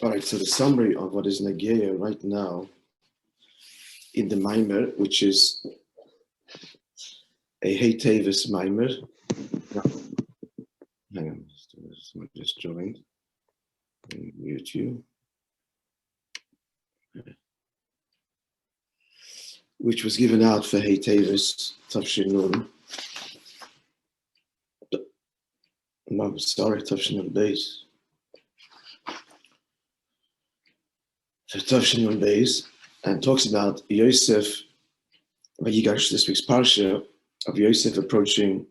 All right, so the summary of what is Nageya right now in the Maimer, which is a Hey Tevis Maimer. Hang on, someone just joined. Mute you. Which was given out for Hey Tevis Tafshin Nun. No, sorry, Tafshin Nun Beis. For Tafshin Nun Beis, and talks about Yosef, Vigash, this week's Parsha, of Yosef approaching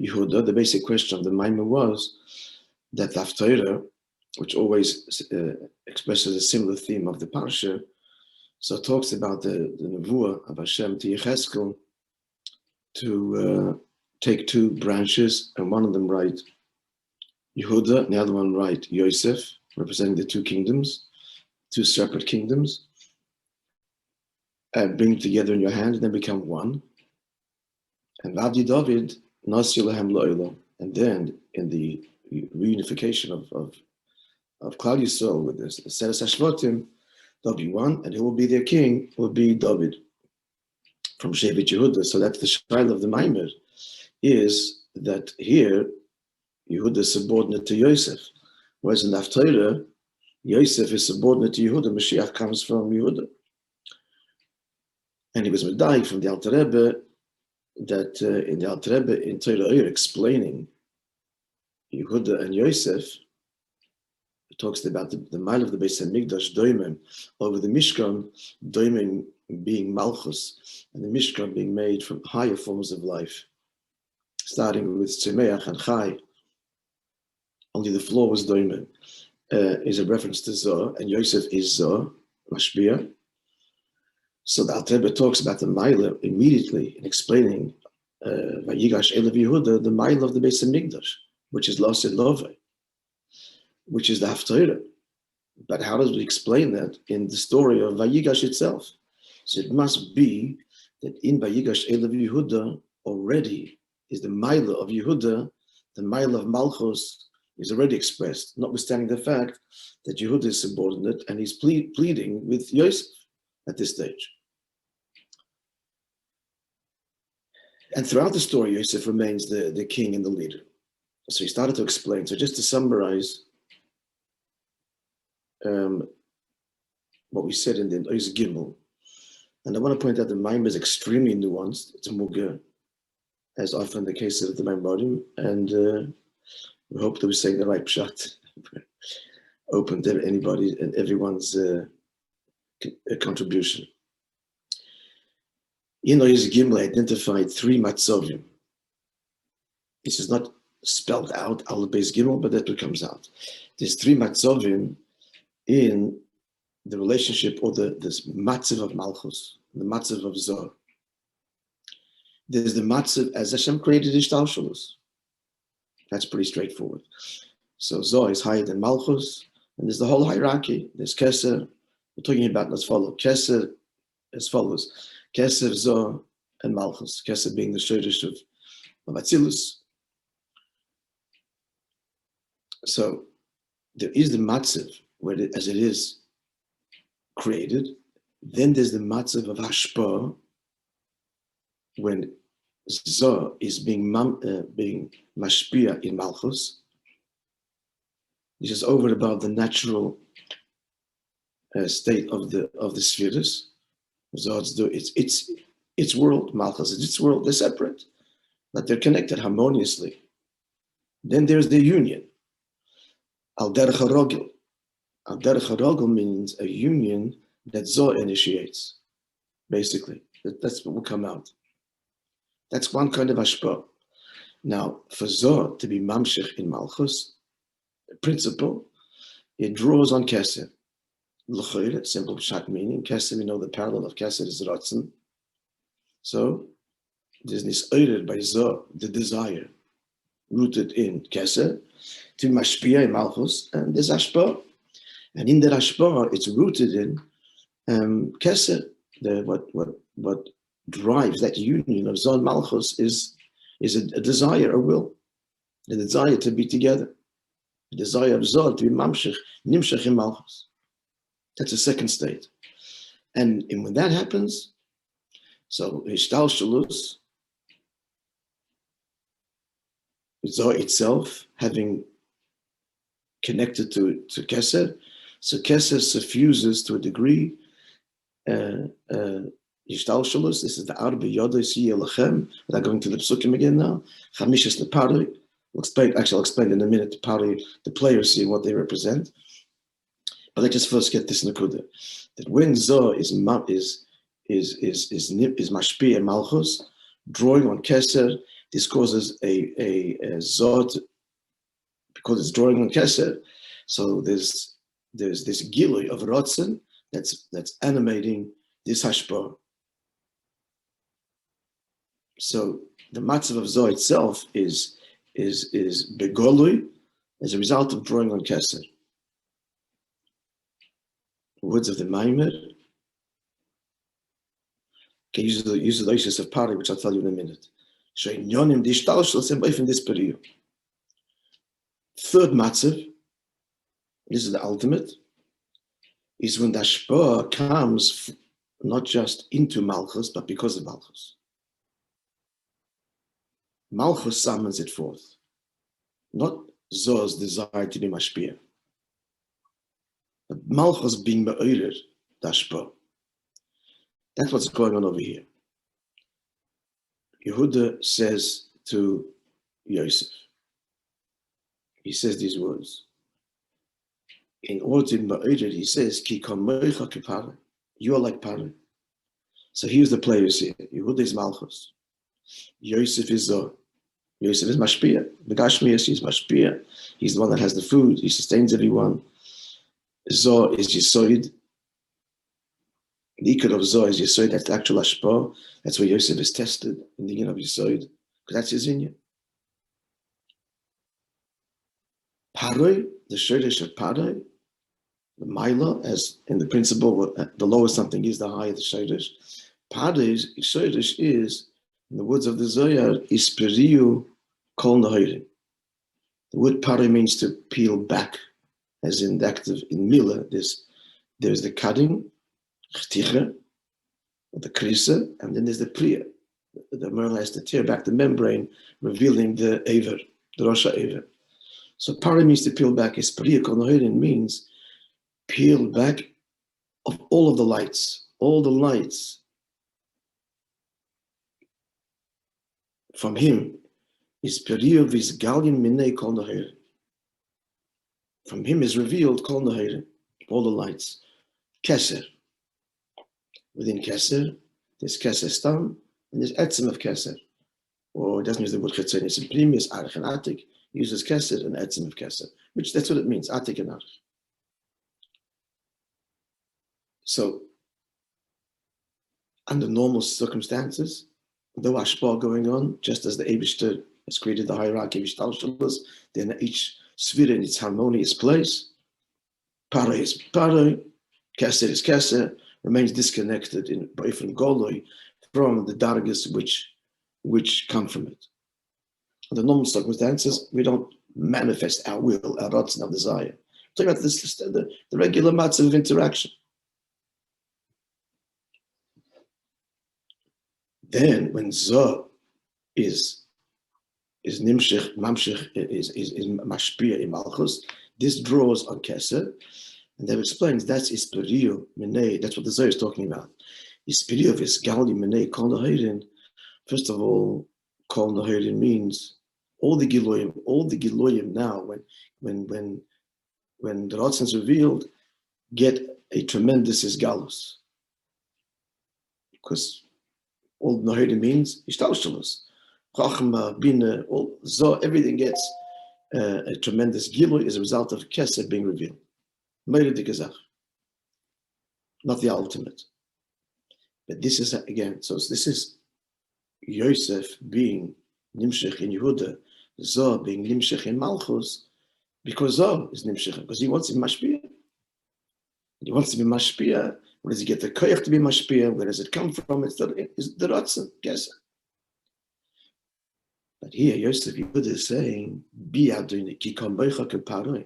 Yehuda. The basic question of the Maimon was that the Haftarah, which always expresses a similar theme of the Parsha, so it talks about the Nevuah of Hashem to Yecheskel to take two branches, and one of them write Yehuda, and the other one write Yosef, representing the two kingdoms, two separate kingdoms, bring them together in your hand, and then become one. And Abdi Dovid, Nasi Lahem Lo'ilo, and then in the reunification of Klal Yisrael with this Seres Hashvatim, there'll be one, and who will be their king will be Dovid from Shevet Yehuda. So that's the style of the Maimer, is that here Yehuda is subordinate to Yosef, whereas in the Haftarah, Yosef is subordinate to Yehuda. Mashiach comes from Yehuda, and he was medayik from the Alter Rebbe that in the Alter Rebbe in Torah explaining Yehuda and Yosef, it talks about the mile of the Beis Hamikdash doimim over the Mishkan, doimim being malchus, and the Mishkan being made from higher forms of life, starting with Tzemeach and Chai. Only the floor was doimim. Is a reference to Zoh, and Yosef is Zoh, Mashbiach. So the Alter Rebbe talks about the mile immediately in explaining Vigash Elav Yehuda, the mile of the Beis Hamikdash, which is Lasid Love, which is the Haftarah. But how does we explain that in the story of Vigash itself? So it must be that in Vigash Elav Yehuda already is the mile of Yehuda, the mile of Malchus is already expressed, notwithstanding the fact that Yehuda is subordinate and he's pleading with Yosef at this stage. And throughout the story, Yosef remains the king and the leader. So he started to explain. So just to summarize what we said in the Oiz Gimel, and I want to point out the Maimon is extremely nuanced. It's a mugger, as often the case of the Maimorim, and we hope that we're saying the right pshat, open to anybody and everyone's contribution. In Oiz Gimel, identified three matzovim. This is not spelled out, al beis Gimel, but that's what comes out. There's three matzovim in the relationship, or this matzav of Malchus, the matzav of Zoh. There's the matzav as Hashem created Ishtalshalus. That's pretty straightforward. So Zoh is higher than Malchus, and there's the whole hierarchy. There's Keser. We're talking about as follows. Keser as follows. Keser, Zoh, and Malchus. Keser being the Shoresh of Atzilus. So there is the matzav, where as it is created. Then there's the matzav of Hashpah, when Zoh is being mashpia in Malchus. This is over and above the natural state of the spheres. Zoh its world, Malchus is its world. They're separate, but they're connected harmoniously. Then there's the union. Al derech harogel. Al derech harogel means a union that Zoh initiates. Basically, that's what will come out. That's one kind of hashpah. Now, for Zoh to be mamshech in Malchus, the principle, it draws on Keser. L'chayre, simple pshat meaning. Keser, we know the parallel of Keser is Ratzon. So, there's this oired by Zoh, the desire, rooted in Keser, to mashpia in Malchus, and there's hashpah. And in that hashpah, it's rooted in Keser. What drives that union of Zoh and Malchus is a desire, a will, the desire to be together. The desire of Zoh to be mamshech, nimshech in malchus. That's the second state. And when that happens, so Hishtalshalus, Zoh itself having connected to Keser, so Keser suffuses to a degree. Hishtalshalus, this is the Arba Yodos Yelachem, without going to the Psukim again now. Chamishas Nepari, I'll explain in a minute the players see what they represent. But let's just first get this nakuda, that when Zoh is mashpi and malchus, drawing on Keser, this causes a Zoh, because it's drawing on Keser. So there's this gilui of rotzen that's animating this hashpah. So the matzav of Zoh itself is begolui as a result of drawing on Keser. Words of the Maimer. Okay, use the oasis of Pari, which I'll tell you in a minute. Third matzav, this is the ultimate, is when the hashpah comes not just into Malchus, but because of Malchus. Malchus summons it forth, not Zoh's desire to be mashpia. But Malchus being me'orer, the hashpah. That's what's going on over here. Yehuda says to Yosef, he says these words. In order to be me'orer, he says, Ki kamoicha kipara. You are like Pare. So here's the players here. Yehuda is Malchus. Yosef is Zoh. Yosef is mashpia. Begashmias, he's mashpia. He's the one that has the food. He sustains everyone. Zoh is Yisoid. The ikar of Zoh is Yisoid. That's the actual hashpah. That's where Yosef is tested in the yin of Yisoid, because that's his inyan. Paroi, the shortish of Paroi, the Maila, as in the principle, the lower something is, the higher the shortish. Paroi's shortish is, in the words of the Zohar, is periu kol nahirim. The word Paroi means to peel back, as in the active in Mila. There's the cutting, chticha, the krisa, and then there's the priya. The merle has to tear back the membrane, revealing the aver, the rosha aver. So Paroi means to peel back. Is periu kol nahirim means peel back of all of the lights, from him is periu v'izgalin minei kol nahirim. From him is revealed kol nahirim, all the lights. Keser. Within Keser, there's Keser stam, and there's etzem of Keser. Or it doesn't use the word chetzenis in primis, arich and atik. It uses Keser and etzem of Keser, which that's what it means, atik and arich. So, under normal circumstances, though hashpah going on, just as the Eibishter has created the hierarchy of Hishtalshalus, then each sphere in its harmonious place, Paroi is Paroi, Keser is Keser, remains disconnected in Ba'ifrim Goloi from the dargas which come from it. Under normal circumstances, we don't manifest our will, our rotzen, our desire. Talking about this, the regular matzav of interaction. Then, when Zoh is nimshech, mamshech, is mashpia in malchus, this draws on Keser, and that explains that's isperiu menei. That's what the Zohar is talking about. Isperiu of isgali menei kol nahirin. First of all, kol nahirin means all the giloyim now. When the Ratzon is revealed, get a tremendous isgalus, because all nahirim means ishtalshalus, chachma, bina, all Zoh, everything gets a tremendous giloy as a result of Keser being revealed. Meire de gezach, not the ultimate. But this is again. So this is Yosef being nimshech in Yehuda, Zoh being nimshech in Malchus, because Zoh is nimshech, because he wants to be mashpia. He wants to be mashpia. Where does he get the koyach to be mashpia? Where does it come from? It's the rotzen, Keser. But here, Yosef Yehuda is saying, Bi Adoni, ki kamoicha keparoi.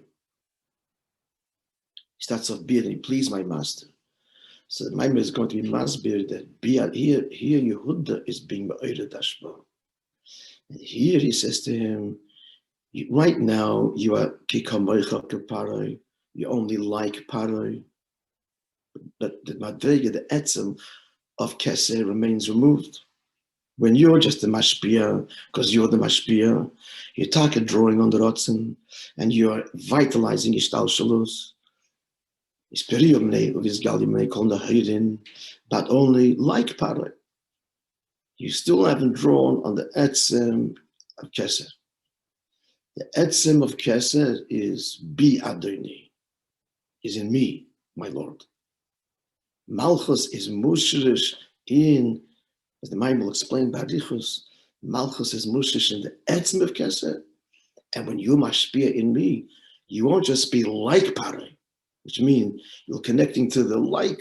He starts off, Bi Adoni, please my master. So the Maimon is going to be masbir that Bi here Yehuda is being ma'ored hashpah. And here he says to him, right now you are ki kamoicha keparoi. You only like paroi. But the madrega, the etzem of keser remains removed. When you're just the mashpia, because you're the mashpia, you're talking drawing on the rotzen, and you're vitalizing ishtal shalus. But only like paroi. You still haven't drawn on the etzem of keser. The etzem of keser is bi adoni, is in me, my Lord. Malchus is mushrish in, as the Maimon will explain, Barichus, Malchus is mushrish in the etzem of keser. And when you mashpia in me, you won't just be like paroi, which means you're connecting to the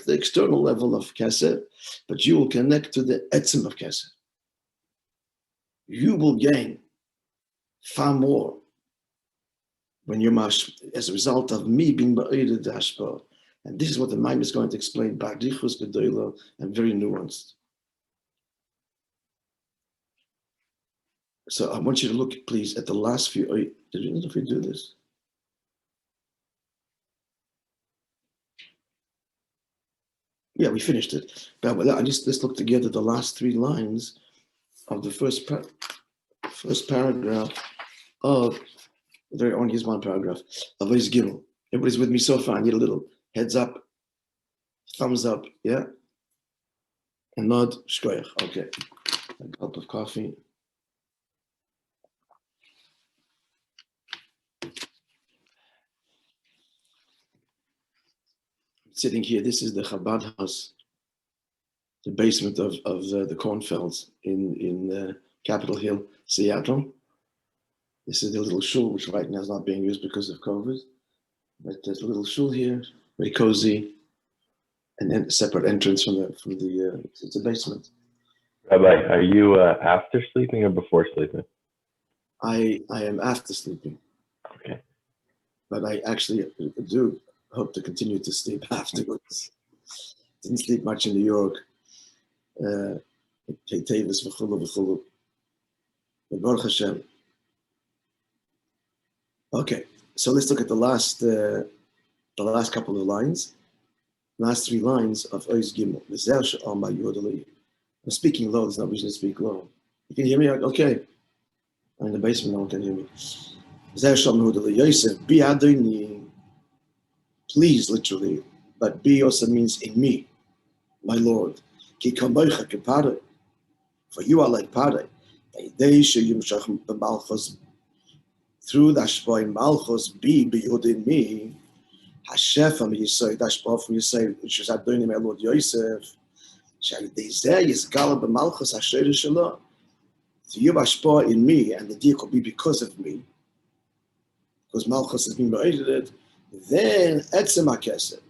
external level of keser, but you will connect to the etzem of keser. You will gain far more when you're as a result of me being ba'ered hashpah. And this is what the Maimon is going to explain, ba'arichus gedola, and very nuanced. So I want you to look, please, at the last few. Did you know if we do this? Yeah, we finished it. But let's look together the last 3 lines of the first paragraph of, there only is one paragraph, of his Gimel. Everybody's with me so far. I need a little heads up, thumbs up, yeah? And nod, shkoyach, okay. A gulp of coffee. Sitting here, this is the Chabad house, the basement of the cornfields in Capitol Hill, Seattle. This is the little shul, which right now is not being used because of COVID. But there's a little shul here, very cozy, and then a separate entrance from the it's a basement. Rabbi, are you after sleeping or before sleeping? I am after sleeping. Okay. But I actually do hope to continue to sleep afterwards. Didn't sleep much in New York. Baruch Hashem. Okay, so let's look at the last couple of lines, last 3 lines of Ois Gimel. I'm speaking low. There's no reason to speak low. You can hear me? Okay. I'm in the basement. No one can hear me. Please, literally, but be also means in me, my Lord. For you are like paroi. Through the Ashpah in Malchus, be beyond in me. Hashefam Yisai, Ashpah from Yisai, which is Adoni, my Lord Yosef. Shadizeh is Galab Malchus Asher Shalom. So you Ashpah in me, and the deal could be because of me, because Malchus has been ba'ered. Then Etzem HaKesed.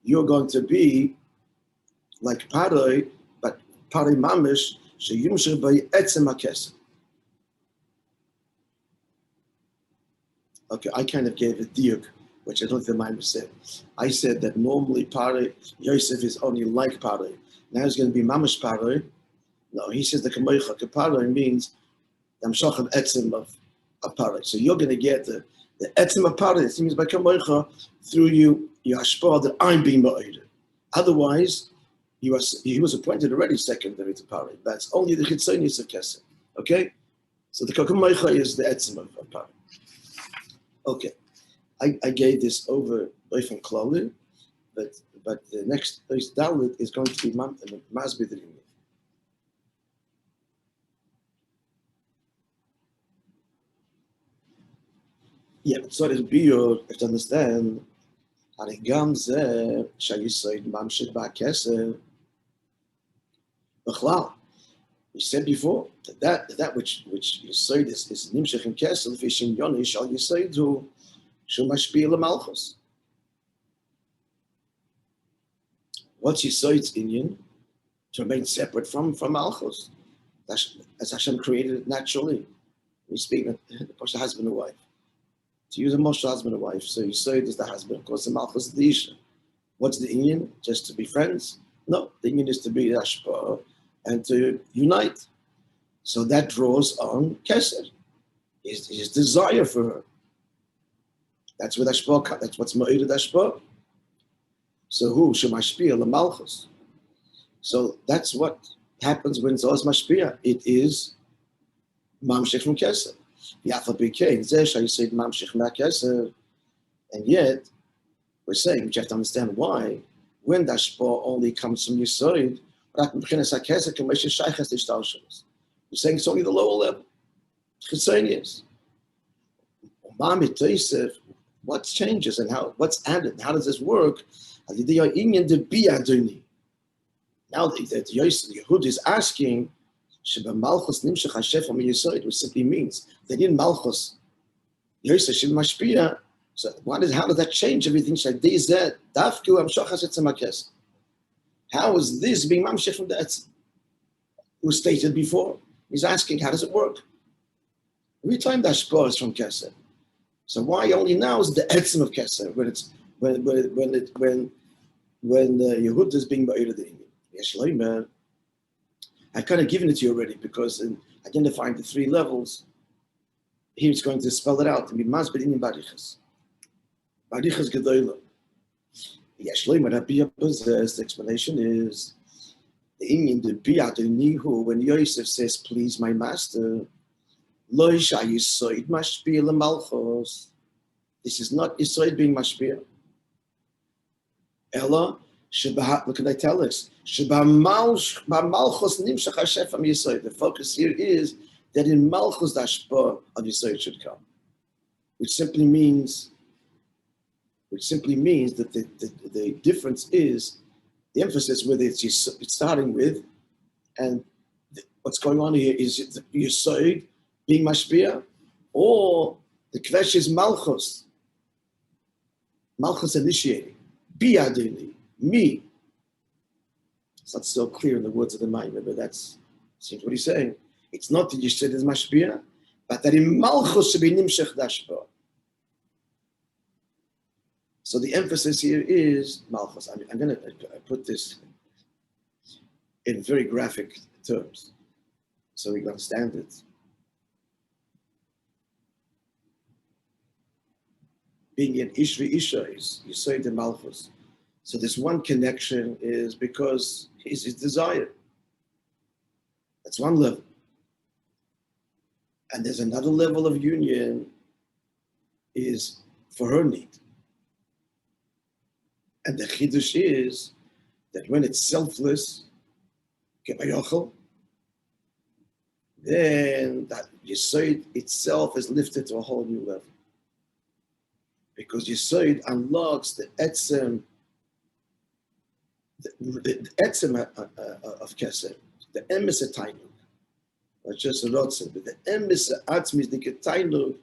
You're going to be like paroi, but paroi mamish. Okay, I kind of gave a diuk, which I don't think the Maimon said. I said that normally paroi, Yosef is only like paroi. Now it's going to be mamish paroi. No, he says the kamoicha paroi means the amshach etzem of paroi. So you're going to get the etzem of paroi. It means by kamoicha through you hashpah that I'm being ba'ered. Otherwise, he was appointed already secondary to paroi. That's only the chitzonius of keser. Okay, so the kamoicha is the etzem of paroi. Okay, I gave this over from Klali, but the next Dalit is going to be Masbid. Yeah, so it is biur, if to understand, Harigam Zeh Shayisoid Mamshid Ba'Keser B'Chlal. We said before that which Yisoid is Nimshech in Keser Fishim Yoni Shal Yisoid Hu Shul Mashpil Malchus. What's Yisoid's Inyan? to remain separate from Malchus, as Hashem created it naturally. We speak of the husband and wife. To use a Moshe husband and wife, so you say it is the husband, of course, the Malchus is the Isha. What's the Inyan? Just to be friends? No, the Inyan is to be Ashpa and to unite. So that draws on Kesed, his desire for her. That's what Ashpa, that's what's Ma'id Ashpa. So who? Shemashpia, the Malchus. So that's what happens when Zohar Mashpia. It is Mamshech from Kesed. And yet, we're saying, you have to understand why, when the Ashpa only comes from Yisoid, we're saying it's only the lower level. What changes and what's added? How does this work? Now the Yehud is asking, which simply means that in Malchus, so how does that change everything? How is this being mamshech from that? It was stated before. He's asking, how does it work? Every time that Ashpa is from Kesed. So why only now is the etzem of Kesed when the Yehud is being ba'ir the Inyan? I've kind of given it to you already because in identifying the three levels, here it's going to spell it out to be masbid in barichas. Barichas gedolah. The explanation is the Inyan, the bi'adonihu, when Yosef says, please my master, lo yisoid mashpia lemalchos. This is not Yisoid being mashpia. Ella, look at the italics. The focus here is that in Malchus the Ashpa of Yisoid should come, which simply means that the difference is the emphasis with it's starting with, and what's going on here is Yisoid being mashpia, or the kvesh is Malchus initiating, bi'adini, me. It's not so clear in the words of the Maimon, but that's seems what he's saying. It's not that Yisoid is mashpia, but that in Malchus should be nimshech dashpa. So the emphasis here is Malchus. I'm going to put this in very graphic terms so we can understand it. Being an Ishri Isha is Yisoid and Malchus. So this one connection is because it's his desire. That's one level. And there's another level of union is for her need. And the chidush is that when it's selfless, then that Yisoid itself is lifted to a whole new level. Because Yisoid unlocks the etzem, the etzem of Kesed, the emes tainug, not just a rotzen, but the emes atzmis the tainug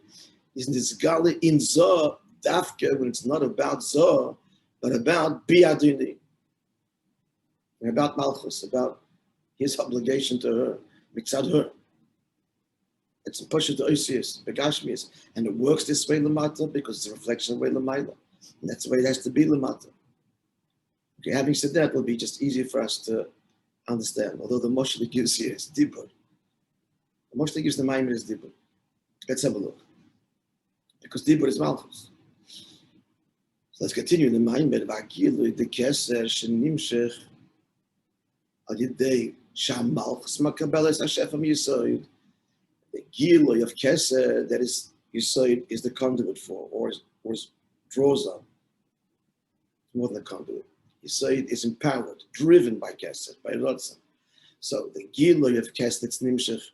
is nizgale in Zoh dafke when it's not about Zoh, but about bi'adini, and about Malchus, about his obligation to her, mitzad her. It's a push to Oisius, Begashmius, and it works this way lamata because it's a reflection of way lamaila, and that's the way it has to be lamata. Okay, having said that, it will be just easier for us to understand. Although the Moishe that gives here is dibur, the Moishe that gives the Maimon is dibur. Let's have a look, because dibur is Malchus. So let's continue. The Maimon v'agilu the keser shenimshech al yidei sham Malchus makabeles hashefam Yisoid. The giloy of Kesed that is Yisoid is the conduit for, or draws on. More than a conduit. Yisoid is empowered, driven by Kesed, by Rotzen. So the giloy of Kesed that's nimshech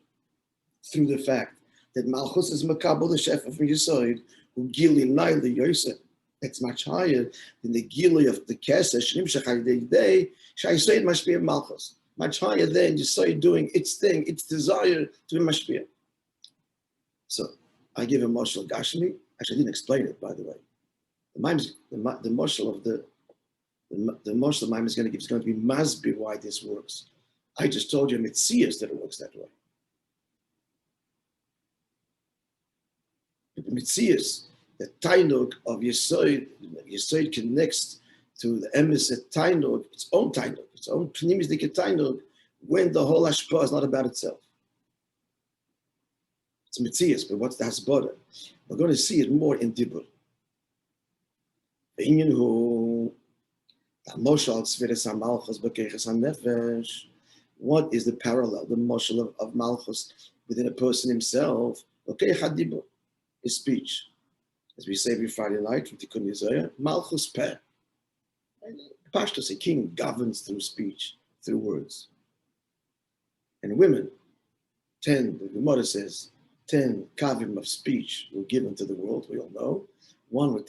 through the fact that Malchus is makabel the chef of Yisoid, who gili naili Yosef. That's much higher than the giloy of the Kesed shnimshech halidei Yisoid mashpia Malchus. Much higher than Yisoid doing its thing, its desire to be mashpia. So I give a moshel Gashmi. Actually, I didn't explain it, by the way. The moshel of the moshel Maimon is going to give is going to be masbi why this works. I just told you in Mitzias that it works that way. But the Mitzias, the Tainug of Yesoid connects to the emes Tainug, its own Pnimisdik Tainug, when the whole Ashpa is not about itself. It's Mitzias, but what's the Hasbara? We're going to see it more in Dibur. What is the parallel, the moshel of Malchus within a person himself? His speech. As we say every Friday night from Tikkun Yizayah, Malchus Peh. Pashtus, a king governs through speech, through words. And women, 10, the Gemara says, 10 kavim of speech were given to the world, we all know. 1 was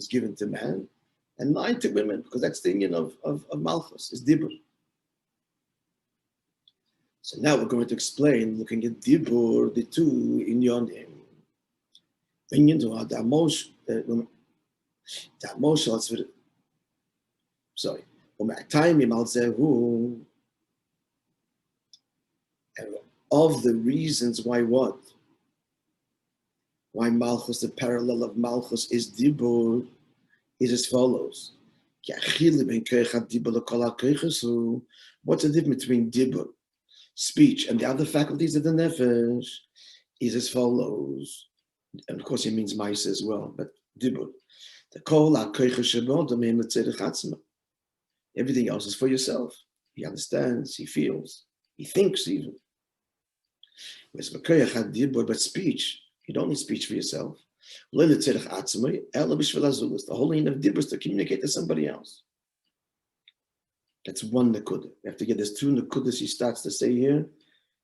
given to man, and 9 to women, because that's the union of Malchus, is Dibur. So now we're going to explain, looking at Dibur, the two inyonim. Sorry. Of the reasons why what? Why Malchus, the parallel of Malchus is Dibur, is as follows. What's the difference between Dibur, speech, and the other faculties of the Nefesh? Is as follows. And of course, he means Maisa as well, but Dibur. Everything else is for yourself. He understands, he feels, he thinks even. Whereas Dibur, but speech, you don't need speech for yourself. The whole aim of Dibur is to communicate to somebody else. That's one Nakuda. You have to get this 2 Nakudas he starts to say here,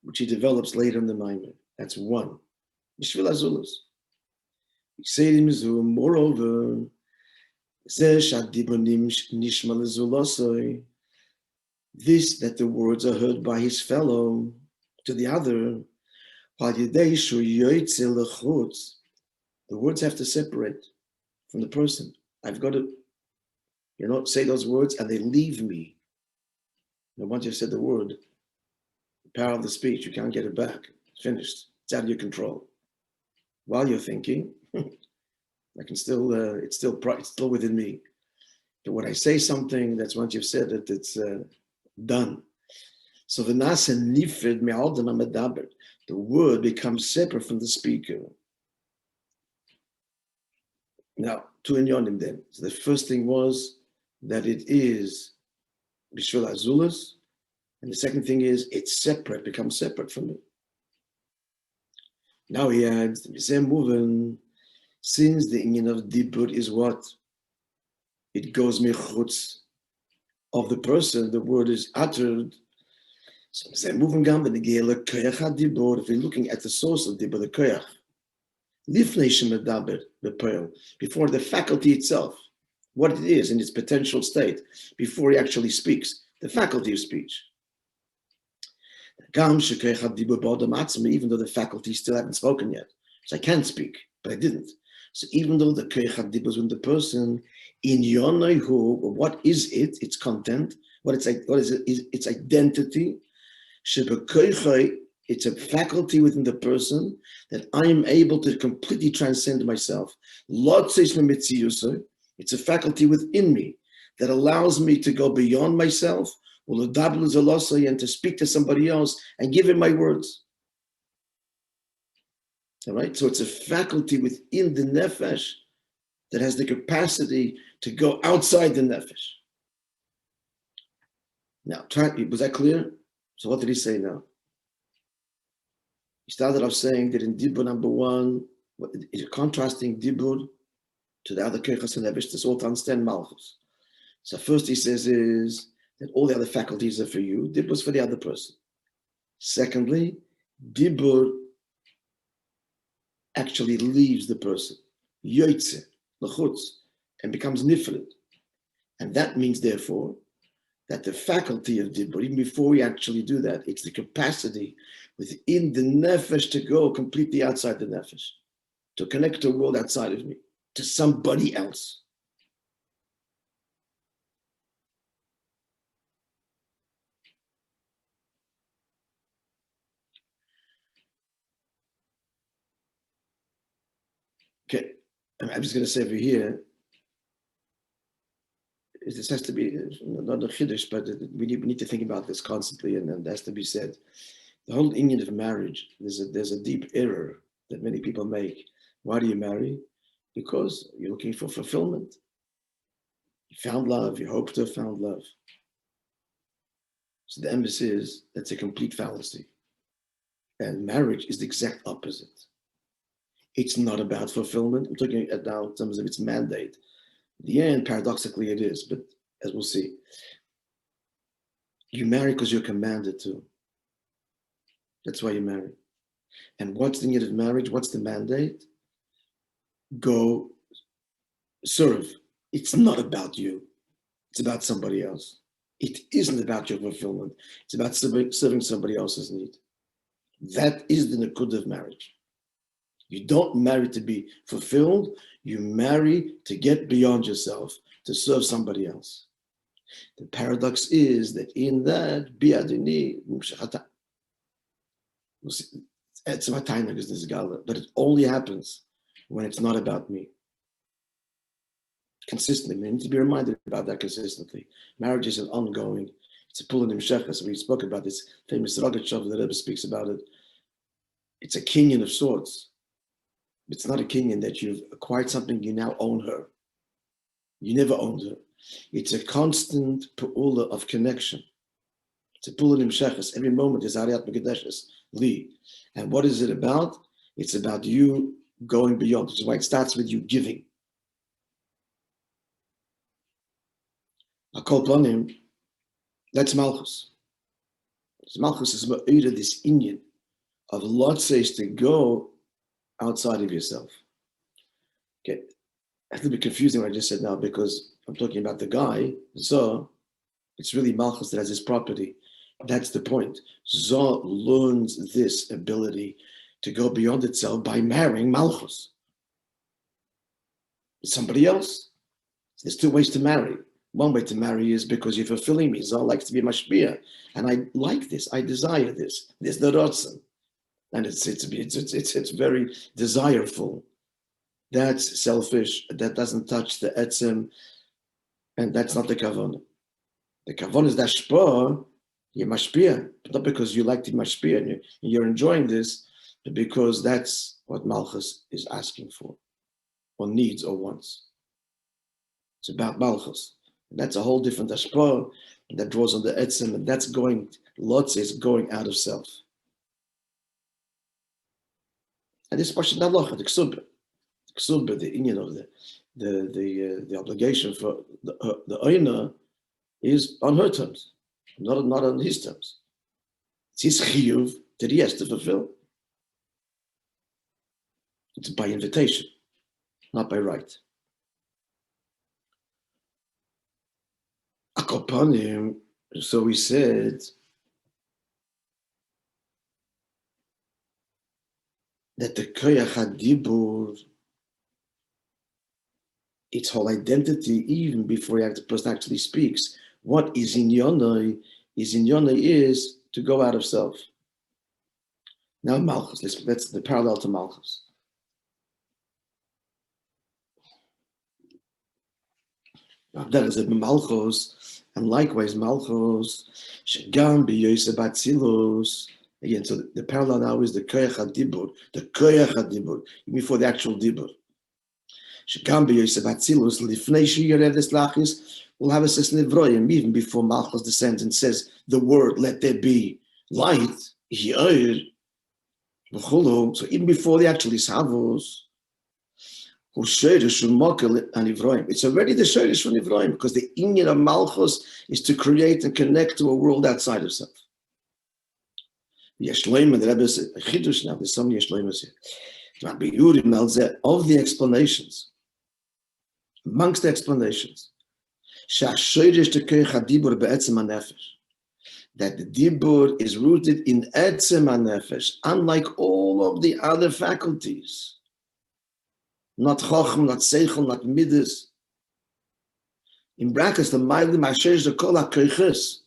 which he develops later in the Maimon. That's one. Bishvil Azulus. Moreover, this that the words are heard by his fellow to the other, the words have to separate from the person. I've got to, say those words and they leave me. And once you've said the word, the power of the speech, you can't get it back. It's finished. It's out of your control. While you're thinking, I can still, it's still within me. But when I say something, that's once you've said it, it's done. So the nasa nifred me'aldam amadaber, the word becomes separate from the speaker. Now, 2 inyonim then. So the first thing was that it is bishvil azulas, and the second thing is it's separate, becomes separate from it. Now he adds the same movement. Since the inyan of Dibur is what? It goes mechutz of the person, the word is uttered. So if we're looking at the source of Dibur, the koyach, before the faculty itself, what it is in its potential state, before he actually speaks, the faculty of speech. Even though the faculty still haven't spoken yet. So I can speak, but I didn't. So even though the koyach dibur is in the person, in yonahu, what is it? Its content. What is it? Its identity. It's a faculty within the person that I am able to completely transcend myself. It's a faculty within me that allows me to go beyond myself, and to speak to somebody else and give him my words. All right, so it's a faculty within the nefesh that has the capacity to go outside the nefesh. Now, was that clear? So what did he say now? He started off saying that in Dibur number 1, is contrasting Dibur to the other Keichas and Nefesh, that's all to understand Malchus. So first he says is that all the other faculties are for you, Dibur is for the other person. Secondly, Dibur actually leaves the person, Yoitze, Lechutz, and becomes Nifrid. And that means, therefore, that the faculty of Dibur, even before we actually do that, it's the capacity within the Nefesh to go completely outside the Nefesh, to connect to a world outside of me, to somebody else. I'm just going to say over here, this has to be not a chiddush, but we need to think about this constantly, and it has to be said. The whole inyan of marriage, there's a deep error that many people make. Why do you marry? Because you're looking for fulfillment. You found love, you hope to have found love. So the emphasis is that's a complete fallacy. And marriage is the exact opposite. It's not about fulfillment. I'm talking now in terms of its mandate. In the end, paradoxically, it is, but as we'll see, you marry because you're commanded to. That's why you marry. And what's the need of marriage? What's the mandate? Go serve. It's not about you. It's about somebody else. It isn't about your fulfillment. It's about serving somebody else's need. That is the nakud of marriage. You don't marry to be fulfilled. You marry to get beyond yourself, to serve somebody else. The paradox is that in that, biadini, but it only happens when it's not about me. Consistently, we need to be reminded about that consistently. Marriage is an ongoing, it's a pull in Shechas. We spoke about this famous Rogatchover, the Rebbe speaks about it. It's a kinyan of sorts. It's not a kinyan that you've acquired something, you now own her. You never owned her. It's a constant pu'ula of connection. It's a pu'ula in Shechas. Every moment is Ariat Megadeshes, Li. And what is it about? It's about you going beyond, which is why it starts with you giving. Akol Panim, that's Malchus. Malchus is ma'ira, this inyan of Lot says to go outside of yourself. Okay, I have to be confusing what I just said now because I'm talking about the guy, Zoh. It's really Malchus that has this property. That's the point. Zoh learns this ability to go beyond itself by marrying Malchus. Somebody else. There's two ways to marry. One way to marry is because you're fulfilling me. Zoh likes to be mashpia, and I like this. I desire this. This the rotzen, and it's very desireful. That's selfish. That doesn't touch the etzem, and that's not the kavanah. The kavanah is that shpah. You're mashpia, but not because you like to mashpia and you're enjoying this, but because that's what Malchus is asking for, or needs, or wants. It's about Malchus. And that's a whole different ashpah that draws on the etzem, and that's going. Lot is going out of self. And this question, the ksubah, the inyan of the obligation for the owner is on her terms, not on his terms. It's his chiyuv that he has to fulfill. It's by invitation, not by right. Akopanim, so we said that the koyach hadibur, its whole identity, even before the person actually speaks, what is in yonai is to go out of self. Now Malchus, that's the parallel to Malchus. That is a Malchus, and likewise Malchus, Shegam b'yoseh batzilus. Again, so the parallel now is the koyach hadibur, before the actual dibur. Shegam b'yoseh batzilus lifnei sheyirev deslachis. We'll have a sesnevroyim even before Malchus descends and says the word, "Let there be light." So even before the actual ishavos. It's already the shirish from Nivroim because the inyan of Malchus is to create and connect to a world outside of self. Yeshloim, the Rebbe said, Chidush now, there's so many Yeshloimas here. Of the explanations, amongst the explanations, that the dibur is rooted in etzem hanefesh, unlike all of the other faculties. Not chochem, not seichel, not midas. In brackets, the mailim asher the kol hakoiches.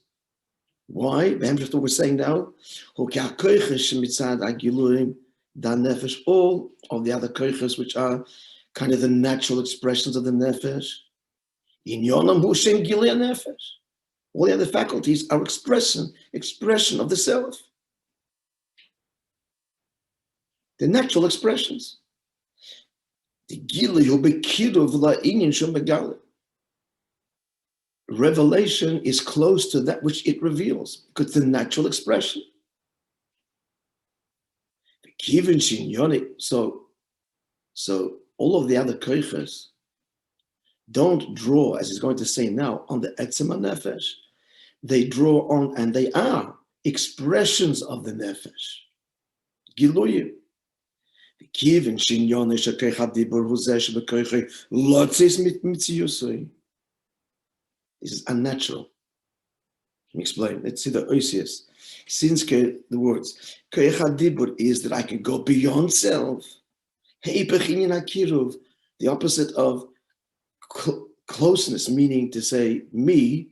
Why? What we're saying now. All of the other koiches, which are kind of the natural expressions of the nefesh. In Yonam Hushem Gilead Nefesh. All the other faculties are expression of the self. The natural expressions. The Gilead Hubekiruv La'inyan Shum Megale. Revelation is close to that which it reveals, because it's the natural expression. So all of the other koiches don't draw, as he's going to say now, on the etzem nefesh. They draw on, and they are expressions of the nefesh. Giluyim. This is unnatural. Let me explain. Let's see the oisius. Since the words dibur is that I can go beyond self. The opposite of closeness, meaning to say me,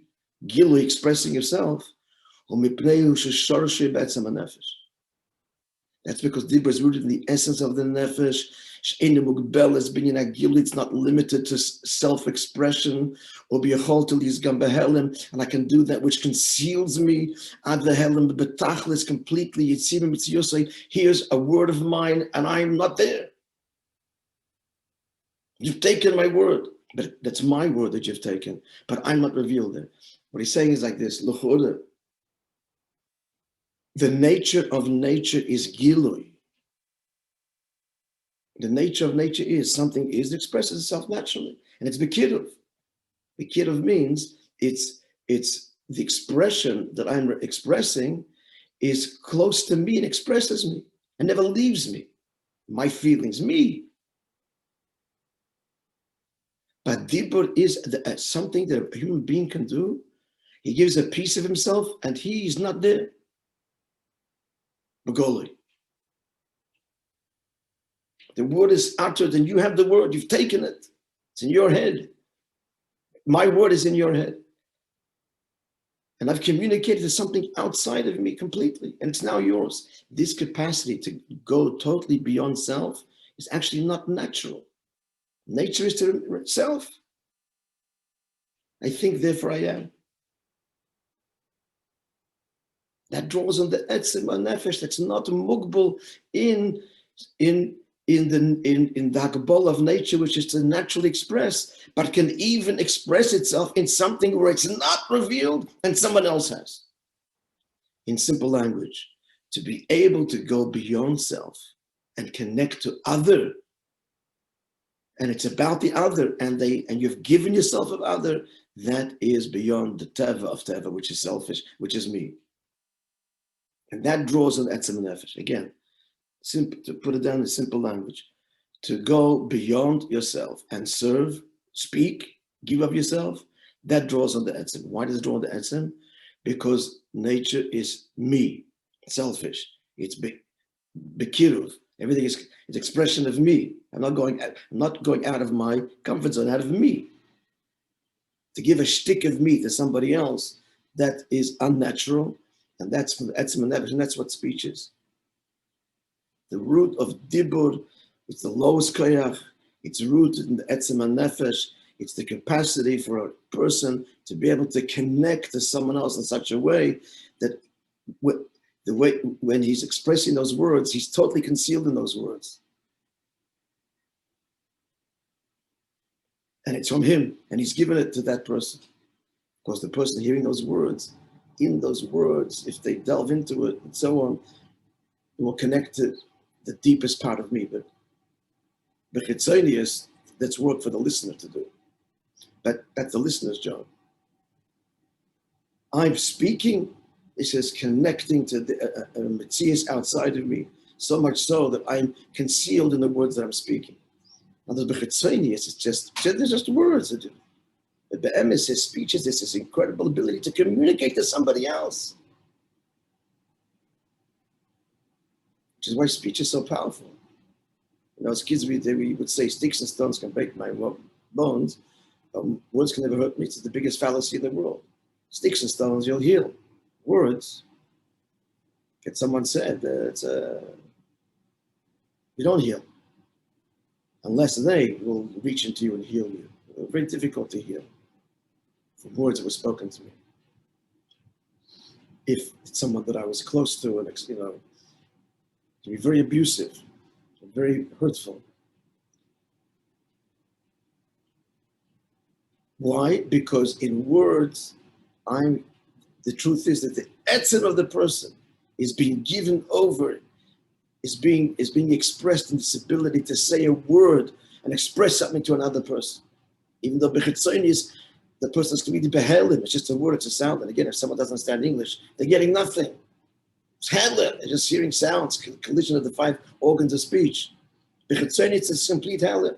gilu, expressing yourself. That's because dibur is rooted in the essence of the nefesh. It's not limited to self-expression, and I can do that which conceals me. Completely. Here's a word of mine, and I'm not there. You've taken my word, but that's my word that you've taken, but I'm not revealed there. What he's saying is like this: the nature of nature is gilui. The nature of nature is something expresses itself naturally, and it's bekiruv. Bekiruv means it's the expression that I'm expressing is close to me and expresses me and never leaves me. My feelings, me. But dibur is something that a human being can do. He gives a piece of himself, and he's not there. Begoli. The word is uttered, and you have the word. You've taken it. It's in your head. My word is in your head. And I've communicated to something outside of me completely, and it's now yours. This capacity to go totally beyond self is actually not natural. Nature is to self. I think, therefore I am. That draws on the etzem nefesh. That's not mugbal in the Hagabol of nature, which is to naturally express, but can even express itself in something where it's not revealed and someone else has. In simple language, to be able to go beyond self and connect to other, and it's about the other, and you've given yourself of other, that is beyond the teva of teva, which is selfish, which is me. And that draws on etzem nefesh. Again, simple, to put it down in simple language, to go beyond yourself and serve, speak, give up yourself, that draws on the etzem. Why does it draw on the etzem? Because nature is me, selfish. It's bekiruv. Everything is expression of me. I'm not going out of my comfort zone, out of me. To give a shtick of me to somebody else, that is unnatural, and that's from the etzem nefesh, and that's what speech is. The root of dibur, it's the lowest koyach. It's rooted in the etzem nefesh. It's the capacity for a person to be able to connect to someone else in such a way that when he's expressing those words, he's totally concealed in those words. And it's from him, and he's given it to that person. Because the person hearing those words, in those words, if they delve into it and so on, it will connect to the deepest part of me. But chitzonius, that's work for the listener to do. But that's the listener's job. I'm speaking, it says connecting to the metzius outside of me, so much so that I'm concealed in the words that I'm speaking. Now the chitzonius is there's just words. The be'emes, his speech is this incredible ability to communicate to somebody else. Which is why speech is so powerful. You know, as kids, we would say sticks and stones can break my bones, but words can never hurt me. It's the biggest fallacy in the world. Sticks and stones, you'll heal. Words, someone said, you don't heal. unless they will reach into you and heal you. Very difficult to heal from words that were spoken to me. If it's someone that I was close to, and to be very abusive, very hurtful. Why? Because in words, the truth is that the etzem of the person is being given over, is being expressed in this ability to say a word and express something to another person. Even though bechitzonis, the person's committed behelim, it's just a word, it's a sound. And again, if someone doesn't understand English, they're getting nothing. It's helim, they're just hearing sounds, collision of the 5 organs of speech. Bechitzonis, it's a complete helim.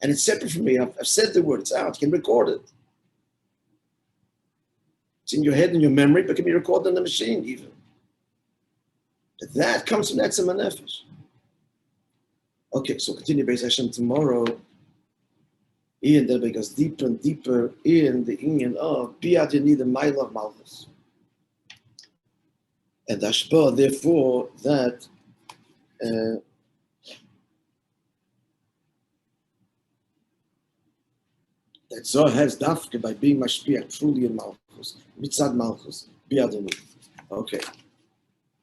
And it's separate from me. I've said the word, it's out, you can record it. It's in your head and your memory, but it can be recorded on the machine even. But that comes from Etzem HaNefesh. Okay, so continue Beis Hashem tomorrow. Ian then goes deeper and deeper in the union of Biyad Yoni, the Mile of Malchus. And Ashba, therefore, that Zohar has dafke by being mashpia truly in Malchus, mitzad Malchus, Biyad Yoni. Okay.